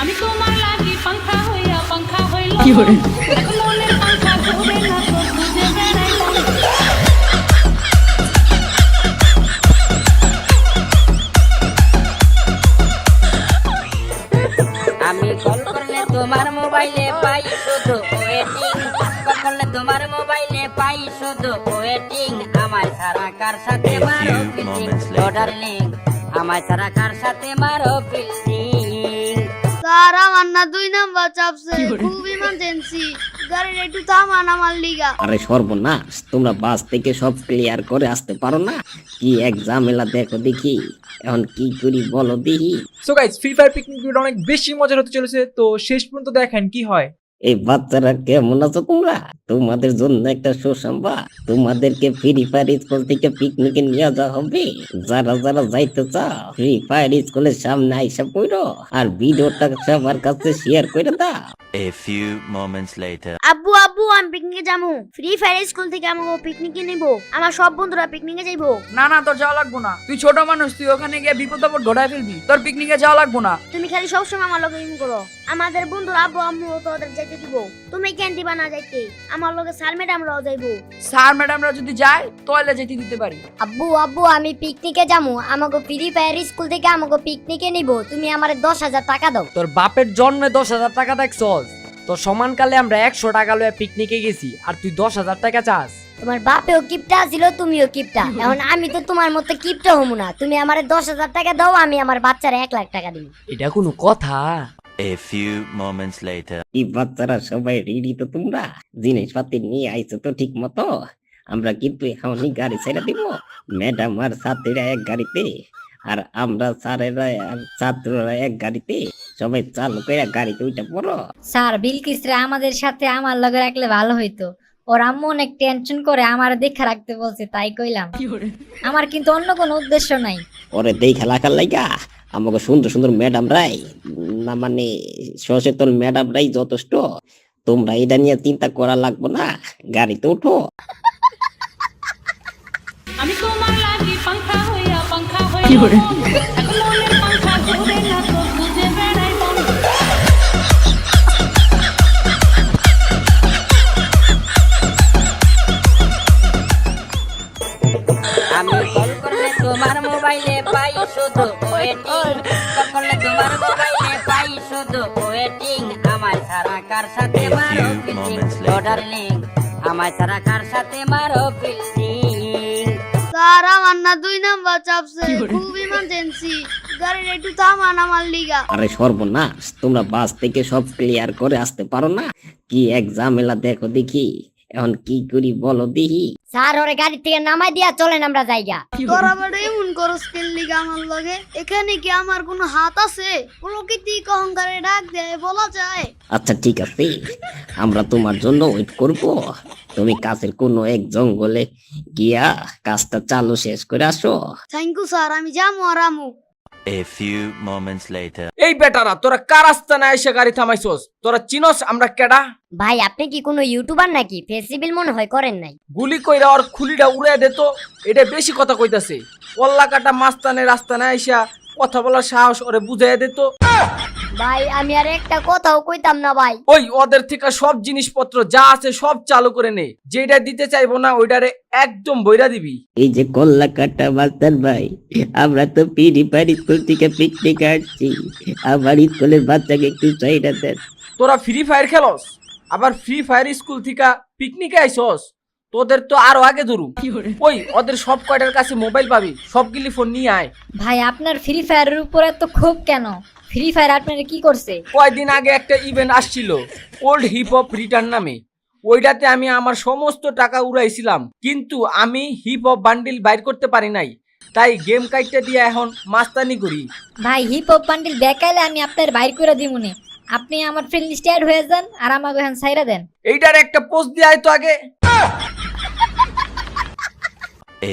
আমি তোমার লাগি পাংখা হইয়া পাংখা হইল কি করে এখন মনের পাংখা ঘুরে না তো বুঝে বেড়াই আমি কল করলে তোমার মোবাইলে পাই শুধু ওয়েটিং, কল করলে তোমার মোবাইলে পাই শুধু ওয়েটিং। আমায় সারা কার সাথে মারো ফিল্ডিং, ও ডার্লিং আমায় সারা কার সাথে মারো ফিল্ডিং। স্যার আমার না 2 নাম্বার চাপছে, খুব ইমার্জেন্সি, গাড়িটা একটু থামান আমার লিগা। আরে সর্বনাশ, তোমরা বাস থেকে সব ক্লিয়ার করে আসতে পারো না? কি এক ঝামেলা দেখো দেখি, এখন কি করি বলো দেখি। So guys, free fire picnic ভিডিওটা অনেক বেশি মজার হতে চলেছে, তো শেষ পর্যন্ত দেখেন কি হয়। এই বাচ্চারা কেমন আছো তোমরা? তোমাদের জন্য একটা সুসংবাদ, তোমাদেরকে ফ্রি ফায়ার স্কুল থেকে পিকনিকে নিয়ে যাওয়া হবে। যারা যারা যাইতে চাও ফ্রি ফায়ার স্কুলের সামনে আইসা পড়ো, আর ভিডিওটা সবার কাছে শেয়ার করে দাও। A few moments later. আব্বু আব্বু আমি পিকনিকে যাবো, ফ্রি ফায়ার স্কুল থেকে আমাকে পিকনিকে নিব, আমার সব বন্ধুরা পিকনিকে যাইবো। না না, তোর যাওয়া লাগবো না, তুই ছোট মানুষ, তুই ওখানে গিয়ে বিপদ আপদ ঘটায় ফেলবি, তোর পিকনিকে যাওয়া লাগবো না। তুমি খালি সবসময় আমার লগে ইন করো, আমাদের বন্ধুরা আব্বু আম্মু তো ওদের যাইতে দিব, তুমি কেন দিবা না যাইতে? আমার লগে স্যার ম্যাডামরাও যাইবো। স্যার ম্যাডামরা যদি যায় তাহলে যেতে দিতে পারি। আব্বু আব্বু আমি পিকনিকে যাবো, আমাকে ফ্রি ফায়ার স্কুল থেকে আমাকে পিকনিকে নিব, তুমি আমারে 10,000 টাকা দাও। তোর বাপের জন্মে 10,000 টাকা দেখছস? তোর সমানকালে আমরা 100 টাকা লয়ে পিকনিকে গেছি, আর তুই 10,000 টাকা চাস? তোমার বাপেও কিপটা ছিল, তুমিও কিপটা, এখন আমি তো তোমার মতো কিপটা হমু না। তুমি আমারে 10,000 টাকা দাও, আমি আমার বাচ্চারে 1 লাখ টাকা দিব। এটা কোনো কথা? A few moments later. এই বাচ্চারা সবাই রেডি তো? তোমরা জিনিসপাতি নিয়ে আইছো তো ঠিক মতো? আমরা কিন্তু এখনই গাড়ি ছেড়ে দিব। ম্যাডাম আর ছাত্রীরা এক গাড়িতে, আর আমরা স্যারেরা আর ছাত্ররা এক গাড়িতে। সবাই চালু করে গাড়িতে উঠে পড়ো। স্যার বিলকিসরা আমাদের সাথে আমার লগে রাখলে ভালো হইতো, ওর আম্মু অনেক টেনশন করে আমার দেখা রাখতে বলছে, তাই কইলাম। আমার কিন্তু অন্য কোনো উদ্দেশ্য নাই। ওরে দেখা লাগার লাইগা আমাকে সুন্দর সুন্দর ম্যাডাম রাই, না মানে সচেতন ম্যাডাম রাই যথেষ্ট। তোমরা এটা নিয়ে চিন্তা করা লাগবে না, গাড়িতে উঠো। আমি তোমার লাগি পাংখা হইয়া পাংখা হইল কি করে এখন মনের পাংখা ঘুরে না তো বুঝে বেড়াই আমি কল করলে তোমার মোবাইলে পাই শুধু ওয়েটিং, কল করলে তোমার মোবাইলে পাই শুধু ওয়েটিং। আমায় সারা কার সাথে মারো ফিল্ডিং, ও ডার্লিং আমায় সারা কার সাথে মারো ফিল্ডিং। স্যার আমার না 2 নাম্বার চাপছে, খুব ইমার্জেন্সি, গাড়িটা একটু থামান আমার লিগা। আরে সর্বনাশ, তোমরা বাস থেকে সব ক্লিয়ার করে আসতে পারো না? কি এক ঝামেলা দেখো দেখি, এখন কি করি বলো দেখি। স্যার ওরে গাড়ি থেকে নামাই দিয়া চলেন আমরা যাইগা। তোরা বড় এমন করস কেন লিগা আমার লগে? এখানে কি আমার কোনো হাত আছে? প্রকৃতি অহংকারে ডাক দেয় বলা যায়? আচ্ছা ঠিক আছে, আমরা তোমার জন্য ওয়েট করব। তুমি কাছের কোনো এক জঙ্গলে গিয়া কাজটা চালু শেষ করে আসো। থ্যাংক ইউ স্যার, আমি যাবো আর আমু। A few moments later. এই বেটারা, তোরা কার আস্তানা এসে গাড়ি থামাইছস? তোরা চিনস আমরা কেডা? ভাই আপনি কি কোনো ইউটিউবার নাকি? ফেসিবিল মনে হয় করেন নাই। গুলি কইরা ওর খুলিটা উড়ে দে তো, এটা বেশি কথা কইতাছে। কল্লা কাটা মাস্তানের রাস্তানা এসা কথা বলার সাহস ওরে বুঝাইয়া দে তো। ভাই আমি আর একটা কথাও কইতাম না ভাই। ওই ওদের থেকে সব জিনিসপত্র যা আছে সব চালু করে নে, যেটা দিতে চাইবো না ওইটারে একদম বইরা দিবি। এই যে কল্লা কাটা মাস্টার ভাই, আমরা তো ফ্রি ফায়ার স্কুল থেকে পিকনিক আসছি, আমার স্কুলের বাচ্চাকে একটু চাহিদা দেন। তোরা ফ্রি ফায়ার খেলস, আবার ফ্রি ফায়ার স্কুল থেকে পিকনিকে আইসস? তোদের তো আরো আগে ধরু। ওই ওদের সব কয়টার কাছে মোবাইল পাবি, সবগুলি ফোন নিয়ে আয়। ভাই আপনার ফ্রি ফায়ারের উপরে তো খুব কেন? ফ্রি ফায়ার আপনারা কি করছে? কয়দিন আগে একটা ইভেন্ট আসছিল ওল্ড হিপ হপ রিটার্ন নামে, ওইটাতে আমি আমার সমস্ত টাকা উড়াইছিলাম, কিন্তু আমি হিপ হপ বান্ডিল বাইর করতে পারি নাই, তাই গেম কাইটটা দিয়ে এখন মাস্তানি করি। ভাই হিপ হপ বান্ডিল দেখাইলে আমি আপনার বাইর করে দিমুনে, আপনি আমার ফ্রেন্ড লিস্টে অ্যাড হয়ে যান আর আমাকে এখন ছাইরা দেন। এইটার একটা পোস্ট দিয়ে আয় তো আগে।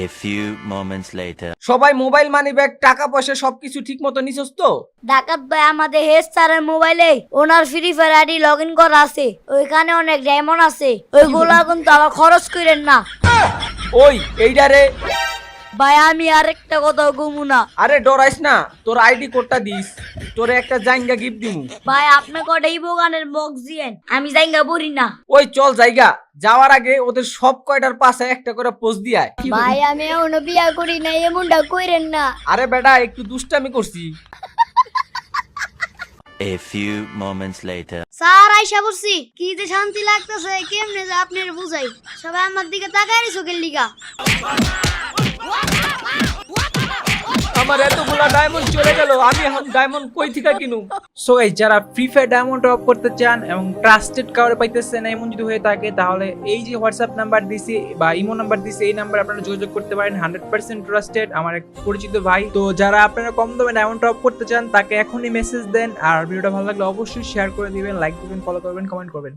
A few moments later. সবাই মোবাইল মানি ব্যাগ টাকা পয়সা সবকিছু ঠিক মতো নিছস তো? ডাকাত ভাই আমাদের হেড স্যারের মোবাইলে ওনার free fire ID log in করা আছে, ওইখানে অনেক ডায়মন্ড আছে, ওইগুলা কিন্তু আবার খরচ করেন না। ওই এইটারে ভাই আমি আরেকটা কথা ঘুমু না। আরে ডরাইস না, তোর আইডি কোডটা দিস। তোরে একটা জাইঙ্গা গিফট দিমু। ভাই আপনি কটা ইবো গানের বক্স দিয়েন, আমি জায়গা পড়ি না। ওই চল জায়গা, যাওয়ার আগে ওদের সব কয়টার পাশে একটা করে পোস্ট দিয়ে আয়। ভাই আমি এখনো বিয়া করি না, এমনটা কইরেন না। আরে বেটা একটু দুষ্টামি করছি। A few moments later. Sir আইসা বলছি, কি যে শান্তি লাগতেছে, কেমনে যে আপনার বুঝাই, সবাই আমার দিকে তাকায় চোখের লিগা। আমার এতগুলা ডায়মন্ড চলে গেল, আমি এখন ডায়মন্ড কই থেকে কিনু? সো এই যারা ফ্রি ফায়ার ডায়মন্ড টপ করতে চান এবং ট্রাস্টেড কাউরে পাইতেছেন এমন যদি হয়ে থাকে, তাহলে এই যে হোয়াটসঅ্যাপ নাম্বার দিছি বা ইমো নাম্বার দিছি, এই নাম্বারে আপনারা যোগাযোগ করতে পারেন। 100% ট্রাস্টেড, আমার এক পরিচিত ভাই। তো যারা আপনারা কম দামে ডায়মন্ড টপ করতে চান তাকে এখনই মেসেজ দেন। আর ভিডিওটা ভালো লাগলে অবশ্যই শেয়ার করে দিবেন, লাইক দিবেন, ফলো করবেন, কমেন্ট করবেন।